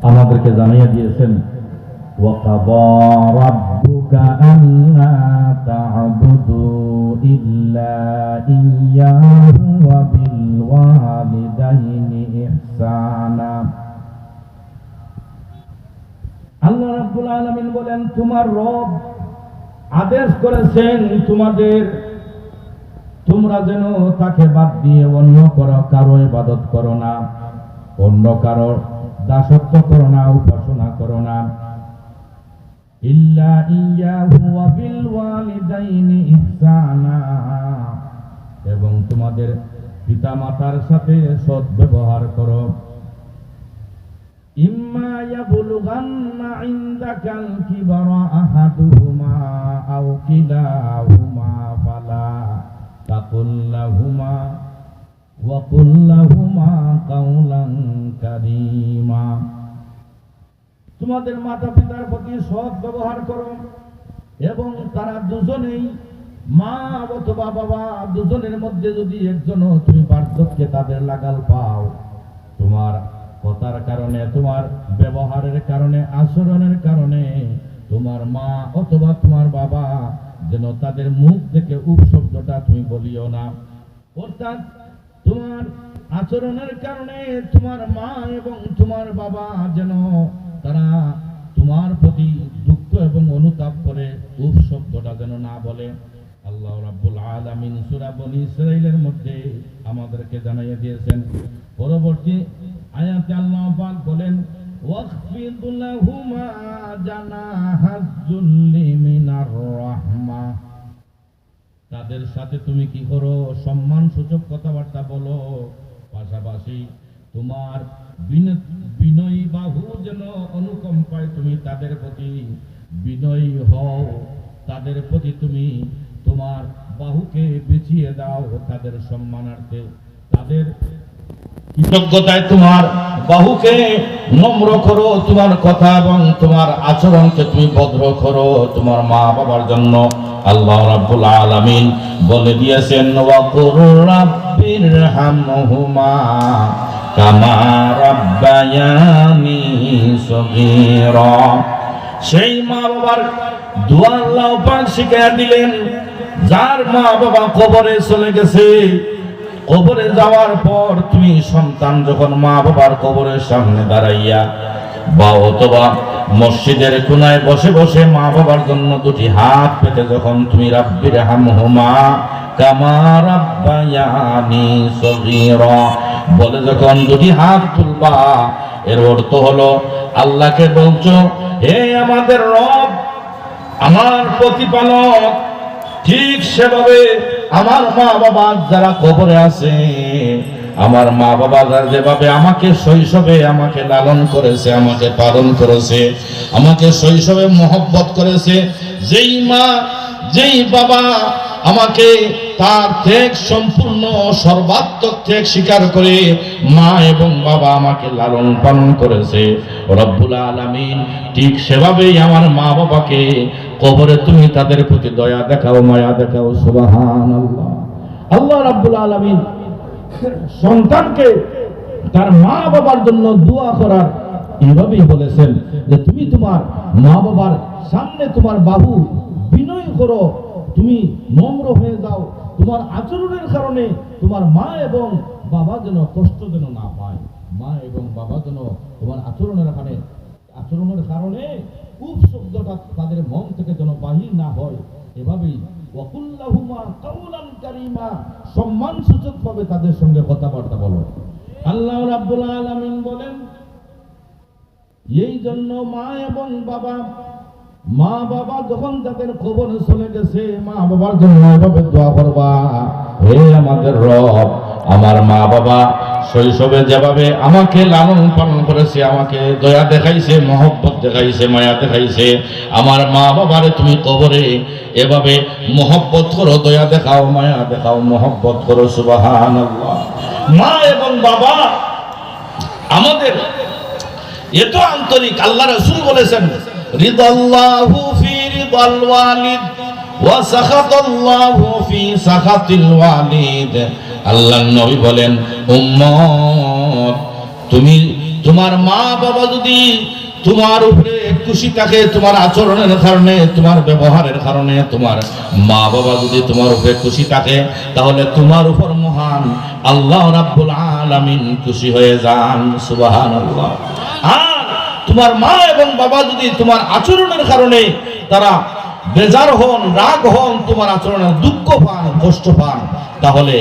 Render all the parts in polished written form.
আমাদেরকে জানিয়ে দিয়েছেন ওয়াকাদা রাব্বুকা আল্লা তা'বুদু ইল্লা ইয়্যাহু ওয়া বিল ওয়ালিদাইনি ইহসানা। আল্লাহ রাব্বুল আলামিন বলেন, তোমার রব আদেশ করেছেন তোমরা যেন তাকে বাদ দিয়ে অন্য কারো ইবাদত করো না, অন্য কারো দাসত্ব করো না, উপাসনা করো না। ইল্লা ইয়্যাহু ওয়া বিল ওয়ালিদাইনি ইহসানা, এবং তোমাদের পিতামাতার সাথে সৎ ব্যবহার করো। ইম্মা ইয়াবলুগান্না ইনদাকাল কিবারা আহাদুহুমা আও কিলাহুমা ফালা তাকুল লাহুমা ওয়া কুল লাহুমা কাওলান কারীমা। তোমাদের মাতা পিতার প্রতি সৎ ব্যবহার করো এবং তারা দুজনেই, মা অথবা বাবা দুজনের মধ্যে যদি একজনও তুমি পার্থক্যে তাদের লাগাল পাও, তোমার কথার কারণে, তোমার ব্যবহারের কারণে, আচরণের কারণে, তোমার মা অথবা তোমার বাবা যেন তাদের মুখ থেকে উপশব্দটা তুমি বলিও না। অর্থাৎ তোমার আচরণের কারণে তোমার মা এবং তোমার বাবা যেন তারা তোমার প্রতি দুঃখ এবং অনুতাপ করে উপশব্দটা যেন না বলে। আল্লাহ রাব্বুল আলামিন সূরা বনী ইসরাঈলের মধ্যে আমাদেরকে জানিয়ে দিয়েছেন। পরবর্তী আয়াতে আল্লাহ পাক বলেন, ওয়াখফিদ লাহুমা জানাহাজ যুল্লি মিনার রাহমা। তাদের সাথে তুমি কি করো? সম্মান সূচক কথাবার্তা বলো, পাশাপাশি তোমার বিনয়ী বাহু যেন অনুকম্পায় তুমি তাদের প্রতি বিনয়ী হও, তাদের প্রতি তুমি তোমার বাহুকে বিছিয়ে দাও, তাদের সম্মানার্থে, তাদের কৃতজ্ঞতায় তোমার বাহুকে নম্র করো, তোমার কথা এবং তোমার আচরণকে তুমি ভদ্র করো তোমার মা বাবার জন্য। আল্লাহ রাব্বুল আলামিন বলে দিয়েছেন, ওয়া কুর রাব্বিরহামহুমা কামা রাব্বায়ানি সগীরা। সেই মা বাবার দোয়া আল্লাহ পাক শিখিয়ে দিলেন, যার মা বাবা কবরে চলে গেছে, কবরে যাওয়ার পর তুমি সন্তান যখন মা বাবার কবরের সামনে দাঁড়াইয়া বা অথবা মসজিদের কোনায় বসে বসে মা বাবার জন্য দুটি হাত পেতে যখন তুমি রাব্বিরহামহুমা কামা রাব্বায়ানি সগীরা বলে যখন দুটি হাত তুলবা, এর অর্থ হলো আল্লাহকে বলছো, হে আমাদের রব, আমার প্রতিপালক, ঠিক সেভাবে আমার মা বাবা যারা কবরে আছে, আমার মা বাবা যেভাবে আমাকে শৈশবে আমাকে লালন করেছে, আমাকে পালন করেছে, আমাকে শৈশবে মহব্বত করেছে, যেই মা যেই বাবা আমাকে তার ত্যাগ সম্পূর্ণ সর্বাত্মক ত্যাগ স্বীকার করে মা এবং বাবা আমাকে লালন পালন করেছে, রব্বুল আলামিন ঠিক সেভাবেই আমার মা বাবাকে কবরে তুমি তাদের প্রতি দয়া দেখাও, মায়া দেখাও। সুবহানাল্লাহ। আল্লাহ রাব্বুল আলামিন সন্তানকে তার মা বাবার জন্য দোয়া করার এইভাবেই বলেছেন যে তুমি তোমার মা বাবার সামনে তোমার বাহু বিনয় করো, তুমি নম্র হয়ে যাও, তোমার আচরণের কারণে তোমার মা এবং বাবা যেন কষ্ট যেন না পায়, মা এবং বাবা যেন তোমার আচরণের কারণে উপশব্দটা তাদের মন থেকে যেন বাহির না হয়, এভাবেই ওয়াকুল লাহুমা কাওলান কারীমা, সম্মান সূচক ভাবে তাদের সঙ্গে কথাবার্তা বলো। আল্লাহ রাব্বুল আলামিন বলেন, এই জন্য মা এবং মা বাবা যখন তাদের কবরে চলে গেছে, মা বাবার জন্য এভাবে দোয়া করবা, হে আমাদের রব, আমার মা বাবা শৈশবে যেভাবে আমাকে লালন পালন করেছে, আমাকে দয়া দেখাইছে, মহব্বত দেখাইছে, মায়া দেখাইছে, আমার মা বাবারে তুমি কবরে এভাবে মহব্বত করো, দয়া দেখাও, মায়া দেখাও, মহব্বত করো। সুবহানাল্লাহ। মা এবং বাবা আমাদের এত আন্তরিক, আল্লাহ রাসূল বলেছেন, রিদাল্লাহু ফি রিদাল ওয়ালিদ ওয়া সাখাতাল্লাহু ফি সাখাতিল ওয়ালিদ। আল্লাহর নবী বলেন, উম্মত তুমি তোমার মা বাবা যদি তোমার উপরে খুশি থাকে, তোমার আচরণের কারণে, তোমার ব্যবহারের কারণে, তোমার মা বাবা যদি তোমার উপরে খুশি থাকে, তাহলে তোমার উপর মহান আল্লাহ রাব্বুল আলামিন খুশি হয়ে যান। সুবহানাল্লাহ। আর তোমার মা এবং বাবা যদি তোমার আচরণের কারণে তারা বেজার হন, রাগ হন, তোমার আচরণে দুঃখ পান, কষ্ট পান, তাহলে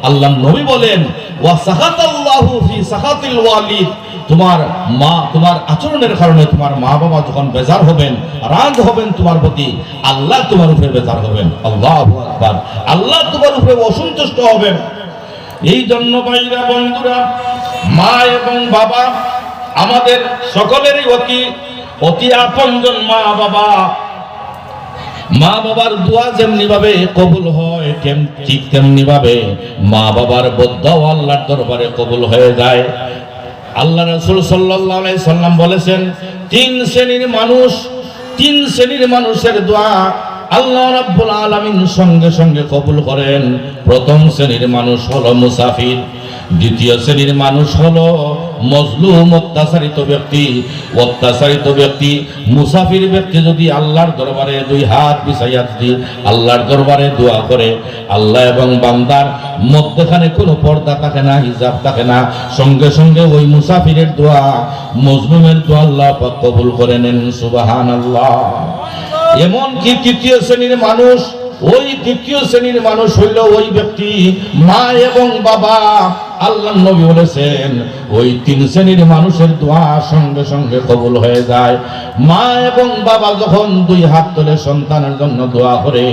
আল্লাহ নবী বলেন ওয়া সাখাতাল্লাহু ফি সাখাতিল ওয়ালিদ, তোমার মা তোমার আচরণের কারণে তোমার মা বাবা যখন বেজার হবেন, রাগ হবেন তোমার প্রতি, আল্লাহ তোমার উপরে বেজার হবেন। আল্লাহু আকবার। আল্লাহ তোমার উপরে অসন্তুষ্ট হবেন। এই জন্য ভাইরা বন্ধুরা, মা এবং বাবা আমাদের সকলেরই অতি আপনজন। মা বাবার দোয়া যেমনি ভাবে কবুল হয়, ঠিক তেমনি ভাবে মা বাবার বদদোয়া আল্লাহর দরবারে কবুল হয়ে যায়। আল্লাহ রাসূল সাল্লাল্লাহু আলাইহি সাল্লাম বলেছেন, তিন শ্রেণীর মানুষের দোয়া আল্লাহ রাব্বুল আলামিন সঙ্গে সঙ্গে কবুল করেন। প্রথম শ্রেণীর মানুষ হলো মুসাফির, দ্বিতীয় শ্রেণীর মানুষ হলো মজলুম, অত্যাচারিত ব্যক্তি। মুসাফির ব্যক্তি যদি আল্লাহর দরবারে দুই হাত বিছাইয়া দিয়ে আল্লাহর দরবারে দোয়া করে, আল্লাহ এবং বান্দার মধ্যখানে কোনো পর্দা থাকে না, হিজাব থাকে না, সঙ্গে সঙ্গে ওই মুসাফিরের দোয়া, মজলুমের দোয়া আল্লাহ পাক কবুল করে নেন। সুবহানাল্লাহ। এমনকি তৃতীয় শ্রেণীর মানুষ হইল ওই ব্যক্তি, মা এবং বাবা। আল্লাহ নবী বলেছেন ওই তিন শ্রেণীর মানুষের দোয়া সঙ্গে সঙ্গে কবুল হয়ে যায়। মা এবং বাবা যখন দুই হাত তুলে সন্তানের জন্য দোয়া করে,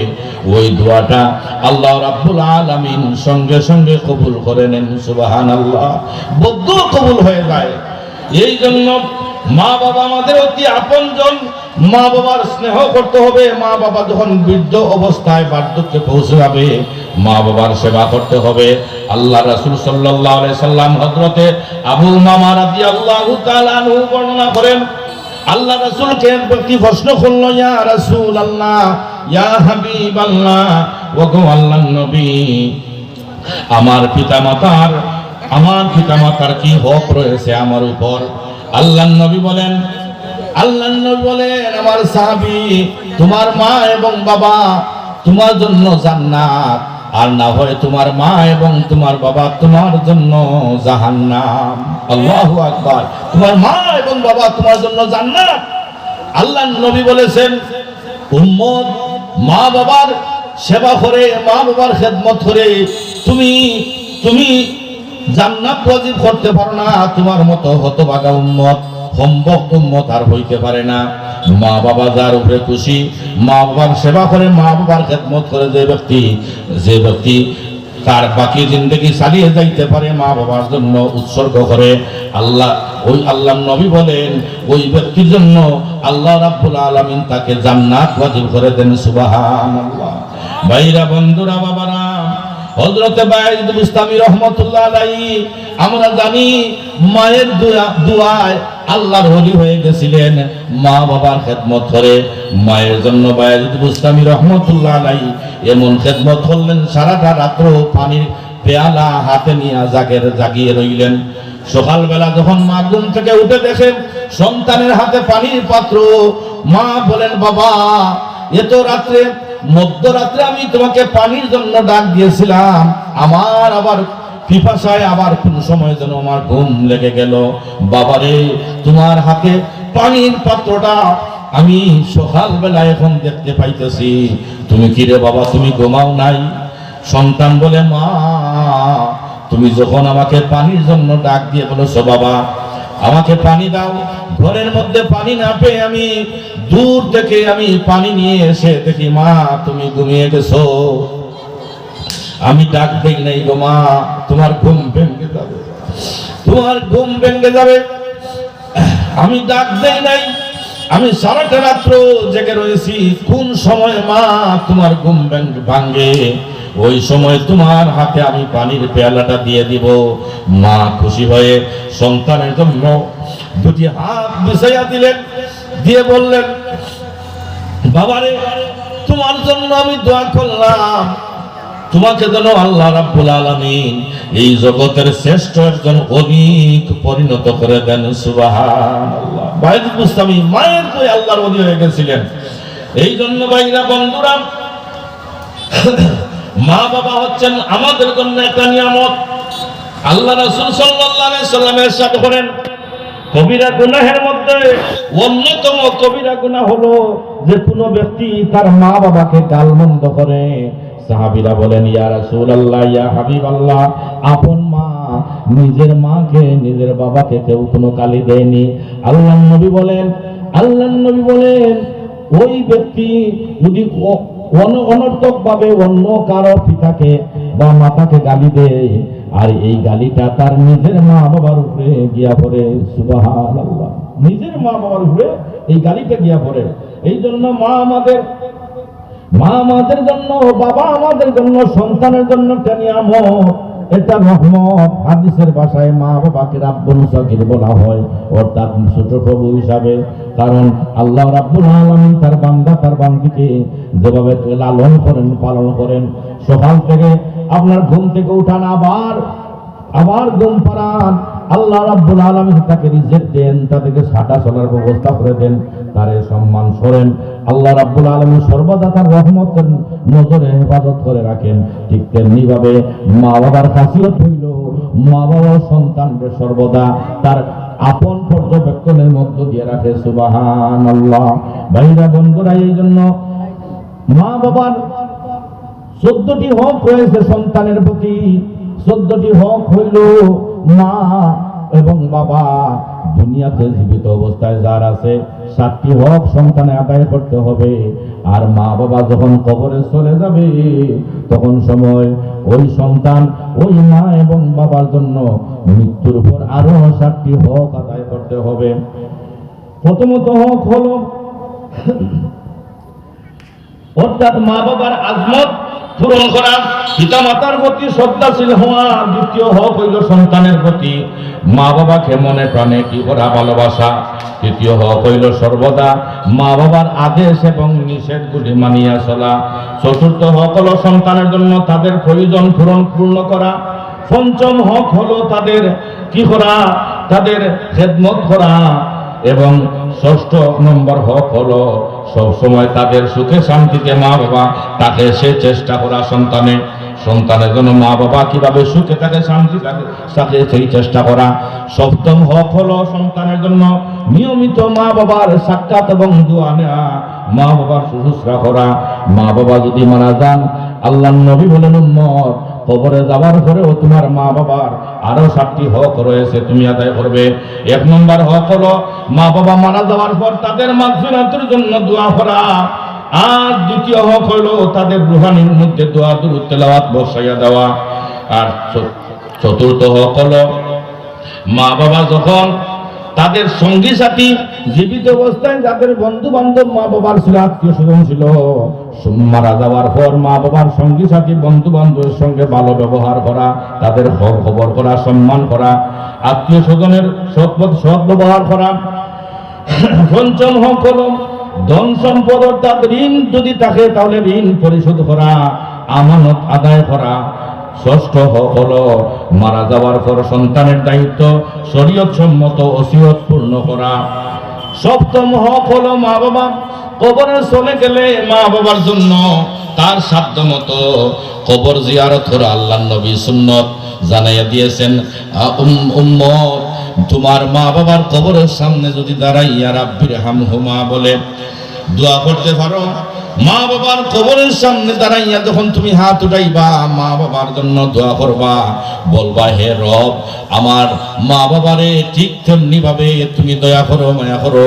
ওই দোয়াটা আল্লাহ রাব্বুল আলামিন সঙ্গে সঙ্গে কবুল করে নেন। সুবহানাল্লাহ। বদদুয়া কবুল হয়ে যায়। এই জন্য মা বাবা আমাদের অতি আপনজন। মা বাবার স্নেহ করতে হবে। মা বাবা যখন বৃদ্ধ অবস্থায় বার্ধক্যে পৌঁছে যাবে, মা বাবার সেবা করতে হবে। আল্লাহ রাসূল সাল্লাল্লাহু আলাইহি সাল্লাম হযরতে আবু উমামা রাদিয়াল্লাহু তাআলা আনহু বর্ণনা করেন, আল্লাহ রাসূলকে এক ব্যক্তি প্রশ্ন করল, ইয়া রাসূলুল্লাহ, ইয়া হাবিবাল্লাহ, ওগো আল্লাহর নবী, আমার পিতামাতার কি হক রয়েছে আমার উপর? আল্লাহর নবী বলেন, আমার সাহাবী, তোমার মা এবং বাবা তোমার জন্য জান্নাত, আর না হয় তোমার মা এবং তোমার বাবা তোমার জন্য জাহান্নাম। আল্লাহু আকবার। তোমার মা এবং বাবা তোমার জন্য জান্নাত। আল্লাহর নবী বলেছেন, উম্মত মা বাবার সেবা করে, মা বাবার খেদমত করে তুমি জান্নাত ওয়াজিব করতে পারো না। তোমার মতো হতভাগা উম্মত, সম্ভক্ত উম্মত আর হইতে পারে না। মা বাবা যার উপরে খুশি, মা বাবার সেবা করে, মা বাবার খেদমত করে যে ব্যক্তি তার বাকি জিন্দগি চালিয়ে যাইতে পারে, মা বাবার জন্য উৎসর্গ করে, আল্লাহ নবী বলেন ওই ব্যক্তির জন্য আল্লাহ রাব্বুল আলামিন তাকে জান্নাত ওয়াজিব করে দেন। সুবহানাল্লাহ। ভাইরা, বন্ধুরা, বাবারা, হযরতে বায়েজিদ বুস্তামি রাহমাতুল্লাহ আলাইহি, আমরা জানি মায়ের দুআয় আল্লাহর ওলি হয়ে গেছিলেন। মা বাবার খেদমত করে মায়ের জন্য বায়েজিদ বুস্তামি রাহমাতুল্লাহ আলাইহি এমন খেদমত করলেন, সারাটা রাত্র পানির পেয়ালা হাতে নিয়ে জাগিয়ে রইলেন। সকালবেলা যখন মা ঘুম থেকে উঠে দেখেন সন্তানের হাতে পানির পাত্র, মা বলেন, বাবা, এত রাত্রে, মধ্যরাত্রে আমি তোমাকে পানির জন্য ডাক দিয়েছিলাম, আমার আবার পিপাসায় আবার কোন সময় যেন আমার ঘুম লেগে গেল। বাবারে, তোমার হাতে পানির পাত্রটা আমি সকালবেলা এখন দেখতে পাইতেছি, তুমি কি রে বাবা, তুমি ঘুমাও নাই? সন্তান বলে, মা, তুমি যখন আমাকে পানির জন্য ডাক দিয়ে বলেছো, বাবা আমাকে পানি দাও, ঘরের মধ্যে পানি না পেয়ে আমি দূর থেকে আমি পানি নিয়ে এসে দেখি মা তুমি ঘুমিয়ে গেছো। আমি ডাক দেই নাই গো মা, তোমার ঘুম ভেঙে যাবে, আমি ডাক দেই নাই, আমি সারাটা রাত্র জেগে রয়েছি। কোন সময় মা তোমার ঘুম ভাঙে, ওই সময় তোমার হাতে আমি পানির পেয়ালাটা দিয়ে দিব। মা খুশি হয়ে সন্তানের জন্য দুটি হাত বিছাইয়া দিলেন, দিয়ে বললেন, বাবারে, তোমার জন্য আমি দোয়া করলাম, তোমাকে যেন আল্লাহ রাব্বুল আলামিন এই জগতের শ্রেষ্ঠ একজন অলিক পরিণত করে দেন। সুবহানাল্লাহ। বাইতুল মুস্তামি মায়ের কই আল্লাহর ওলি হয়ে গেছিলেন। এই জন্য ভাইরা বন্ধুরা, মা বাবা হচ্ছেন আমাদের জন্য একটা নিয়ামত। আল্লাহ রাসূল সাল্লাল্লাহু আলাইহি সাল্লাম ইরশাদ করেন, কবিরা গুনাহের মধ্যে অন্যতম কবিরা গুনাহ হলো যে কোনো ব্যক্তি তার মা বাবাকে গালমন্দ করে। সাহাবীরা বলেন, ইয়া রাসূলুল্লাহ, ইয়া হাবিবাল্লাহ, আপন মা নিজের মাকে নিজের বাবাকে কেউ কোনো গালি দেয়নি। আল্লাহর নবী বলেন ওই ব্যক্তি যদি অনর্থক ভাবে অন্য কারো পিতাকে বা মাতাকে গালি দেয়, আর এই গালিটা তার নিজের মা বাবার উপরে গিয়া পড়ে। সুবহানাল্লাহ। নিজের মা বাবার উপরে এই গালিটা গিয়া পড়ে। এই জন্য মা আমাদের জন্য, বাবা আমাদের জন্য, সন্তানের জন্য একটা নিয়ামত, এটা রহমত। হাদিসের ভাষায় মা বাবাকে রাব্বুল সাকির বলা হয়, অর্থাৎ ছোট প্রভু হিসাবে। কারণ আল্লাহ রাব্বুল আলামিন তার বান্দা তার বান্দিকে যেভাবে লালন করেন, পালন করেন, সকাল থেকে আপনার ঘুম থেকে উঠান, আবার ঘুম পাড়ান, আল্লাহ রাব্বুল আলামিন তাকে রিজিক দেন, তাদেরকে হাঁটা চলার ব্যবস্থা করে দেন, তারে সম্মান করেন। আল্লাহ রাব্বুল আলামিন সর্বদা তার রহমতের নজরে হেফাজত করে রাখেন। ঠিক তেমনি ভাবে মা বাবার খাসিয়ত হইল, মা বাবা সন্তানকে সর্বদা তার আপন পর্যবেক্ষণের মধ্য দিয়ে রাখে। সুবহানাল্লাহ। ভাইরা বন্ধুরা, এই জন্য মা বাবার 14টি হক রয়েছে সন্তানের প্রতি। 14টি হক হইল মা এবং বাবা দুনিয়াতে জীবিত অবস্থায় যার আছে, 7টি হক সন্তানে আদায় করতে হবে। আর মা বাবা যখন কবরে চলে যাবে, তখন সময় ওই সন্তান ওই মা এবং বাবার জন্য মৃত্যুর পর আরো 7টি হক আদায় করতে হবে। প্রথমত হক হলো অর্থাৎ মা বাবার আজমত পূরণ করা, পিতা মাতার প্রতি শ্রদ্ধাশীল হওয়া। দ্বিতীয় হক হইল সন্তানের প্রতি মা বাবাকে মনে প্রাণে কি করা, ভালোবাসা। তৃতীয় হক হইল সর্বদা মা বাবার আদেশ এবং নিষেধগুলি মানিয়া চলা। চতুর্থ হক হলো সন্তানের জন্য তাদের প্রয়োজন পূর্ণ করা। পঞ্চম হক হলো তাদের কি করা, তাদের খেদমত করা। এবং ষষ্ঠ নম্বর হক হলো সবসময় তাদের সুখে শান্তিতে মা বাবা তাকে সে চেষ্টা করা। সন্তানের জন্য মা বাবা কিভাবে সুখে থাকে, শান্তি থাকে, সেই চেষ্টা করা। সপ্তম হক হলো সন্তানের জন্য নিয়মিত মা বাবার সাক্ষাৎ এবং দোয়া নেওয়া, মা বাবার শুশ্রূষা করা। মা বাবা যদি মারা যান, আল্লাহর নবী বলেন, উম্মত কবরে যাওয়ার পরেও তোমার মা বাবার আরো 7টি হক রয়েছে, তুমি আদায় করবে। 1 নম্বর হক হলো মা বাবা মারা যাওয়ার পর তাদের মাগফিরাতের জন্য দোয়া করা। আর দ্বিতীয় হক হলো তাদের রুহানির মধ্যে দোয়া দুরূদ তেলাওয়াত বসাইয়া দেওয়া। আর চতুর্থ হক হলো মা বাবা যখন তাদের সঙ্গী সাথী জীবিত অবস্থায় যাদের বন্ধু বান্ধব মা বাবার ছিল, আত্মীয় স্বজন ছিল, মারা যাওয়ার পর মা বাবার সঙ্গী সাথী বন্ধু বান্ধবের সঙ্গে ভালো ব্যবহার করা, তাদের খবর করা, সম্মান করা, আত্মীয় স্বজনের সৎ ব্যবহার করা। পঞ্চম হক হলো ধন সম্পদ অর্থাৎ ঋণ যদি থাকে তাহলে ঋণ পরিশোধ করা, আমানত আদায় করা। ষষ্ঠ হক হলো মারা যাওয়ার পর সন্তানের দায়িত্ব শরীয়ত সম্মত ওসিয়ত পূর্ণ করা। সপ্তম হক হলো মা বাবা কবরে চলে গেলে মা বাবার জন্য তার সাধ্য মতো কবর জিয়ারত করা। আল্লাহর নবী সুন্নত জানাইয়া দিয়েছেন, উম্মত তোমার মা বাবার কবরের সামনে যদি দাঁড়াইয়া রাব্বির হামহুমা বলে দোয়া করতে পারো, মা বাবার কবরের সামনে দাঁড়াইয়া যখন তুমি হাত উঠাইবা, মা বাবার জন্য দোয়া করবা, বলবা, হে রব আমার মা বাবারে ঠিক তেমনি ভাবে তুমি দয়া করো, মায়া করো,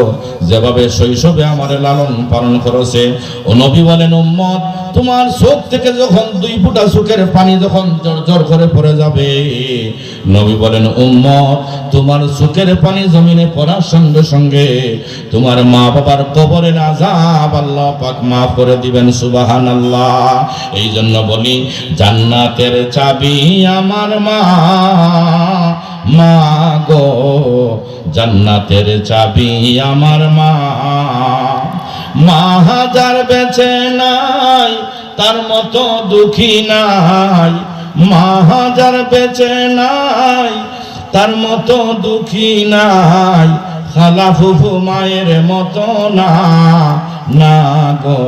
যেভাবে শৈশবে আমারে লালন পালন করেছে। ও নবী বলেন, উম্মত তোমার চোখ থেকে যখন 2 ফোঁটা চোখের পানি যখন জড় করে পড়ে যাবে, নবী বলেন, উম্মত তোমার চোখের পানি জমিনে পড়ার সঙ্গে সঙ্গে তোমার মা বাবার কবরের আযাব আল্লাহ পাক মাফ করে দিবেন। সুবহানাল্লাহ। এই জন্য বলি, জান্নাতের চাবি আমার মা, মা গো জান্নাতের চাবি আমার মা। মা হাজার বেঁচে নাই তার মতো দুঃখী নাই, মা হাজার বেঁচে নাই তার মতো দুঃখী নাই, খালা ফুফু মায়ের মতো না, না গো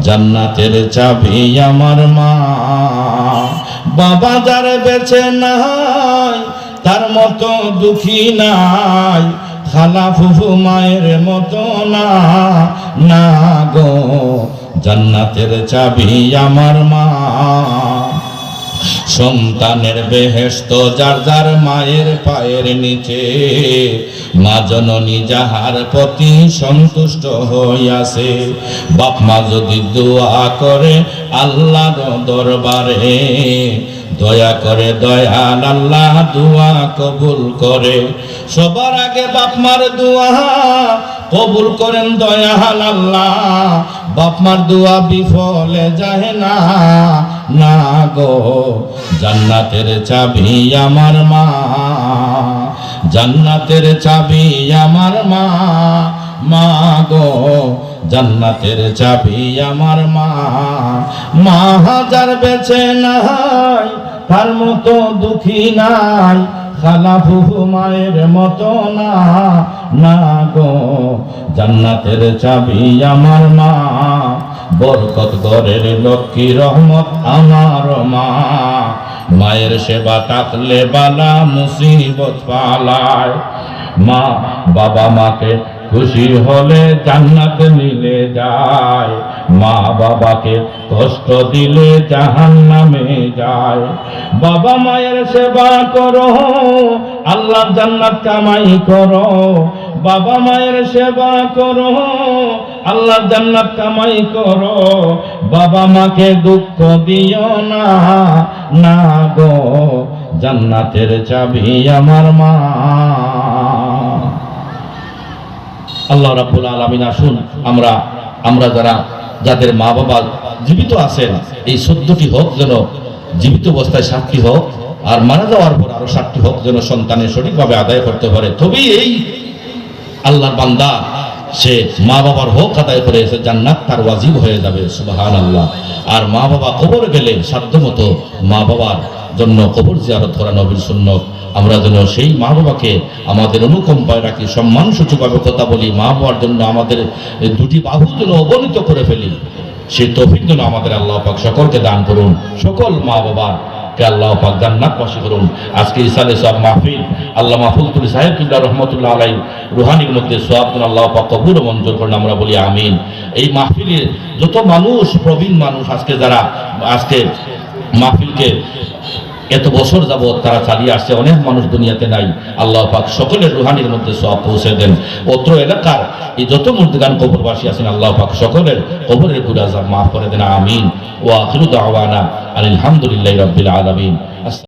জান্নাতের চাবি আমার মা। বাবা যার বেঁচে নাই তার মতো দুঃখী নাই, খালা ফুফু মায়ের মতো না, না গো জান্নাতের চাবি আমার মা। সন্তানের বেহেশত যার যার মায়ের পায়ের নিচে, মা জননী যাহার প্রতি সন্তুষ্ট হইয়াছে। বাপ মা যদি দোয়া করে আল্লাহর দরবারে, দয়া করে দয়াল আল্লাহ দোয়া কবুল করে। সবার আগে বাপ মার দোয়া কবুল করেন দয়াল আল্লাহ, বাপ মার দোয়া বিফলে যায় না, না গো জান্নাতের চাবি আমার মা, জান্নাতের চাবি আমার মা, মা গো জান্নাতের চাবি আমার মা। মা হাজার বেঁচে নাই তার মতো দুঃখী নাই, খালা ফুফু মায়ের মতো না, না গো জান্নাতের চাবি আমার মা। বরকত ঘরের লক্ষ্মী রহমত আমার মা, মায়ের সেবা থাকলে বালা মুসিবত পালায়। মা বাবা মাকে খুশি হলে জান্নাতে মিলে যায়, মা বাবাকে কষ্ট দিলে জাহান্নামে যায়। বাবা মায়ের সেবা করো আল্লাহ জান্নাত কামাই করো, বাবা মায়ের সেবা করো আল্লাহ জান্নাত কামাই করো। বাবা মাকে দুঃখ দিও না, না গো জান্নাতের চাবি আমার মা। আল্লাহ রাব্বুল আলামিন আসুন আমরা যারা যাদের মা বাবা জীবিত আছেন, এই 14টি হক যেন জীবিত অবস্থায় 7টি হক, আর মারা যাওয়ার পর আরো 7টি হক যেন সন্তানের সঠিকভাবে আদায় করতে পারে, তবেই এই আল্লাহর বান্দা সে মা বাবার হক আদায় করে এসে জান্নাত তার ওয়াজিব হয়ে যাবে। সুবহানাল্লাহ। আর মা বাবা কবর গেলে সাধ্যমতো মা বাবার জন্য কবর জিয়ারত করা নবীর সুন্নত। আমরা যেন সেই মা বাবাকে আমাদের অনুকম্পায় রাখি, সম্মান সূচকভাবে কথা বলি, মা বাবার জন্য আমাদের দুটি বাহু যেন অবনীত করে ফেলি, সেই তৌফিক যেন আমাদের আল্লাহ পাক সকলকে দান করুন। সকল মা বাবার কে আল্লাহ পাক জান্নাতবাসী করুন। আজকে ইসালে সব মাহফিল আল্লাহ মাহফুজুল সাহেব কিবলা রহমতুল্লাহ আলাইহি রুহানির মধ্যে সওয়াব আল্লাহ পাক কবুল ও মঞ্জুর করুন, আমরা বলি আমিন। এই মাহফিলে যত মানুষ, প্রবীণ মানুষ আজকে যারা আজকে মাহফিলকে এত বছর যাবৎ তারা চালিয়ে আসছে, অনেক মানুষ দুনিয়াতে নাই, আল্লাহ পাক সকলের রুহানির মধ্যে সওয়াব পৌঁছে দেন। অত্র এলাকার এই যত মুর্দিগান কবরবাসী আছেন আল্লাহ পাক সকলের কবরের গুনাহ মাফ করে দেন, আমিন। ওয়া আখিরু দাওয়ানা আলহামদুলিল্লাহি রাব্বিল আলামিন।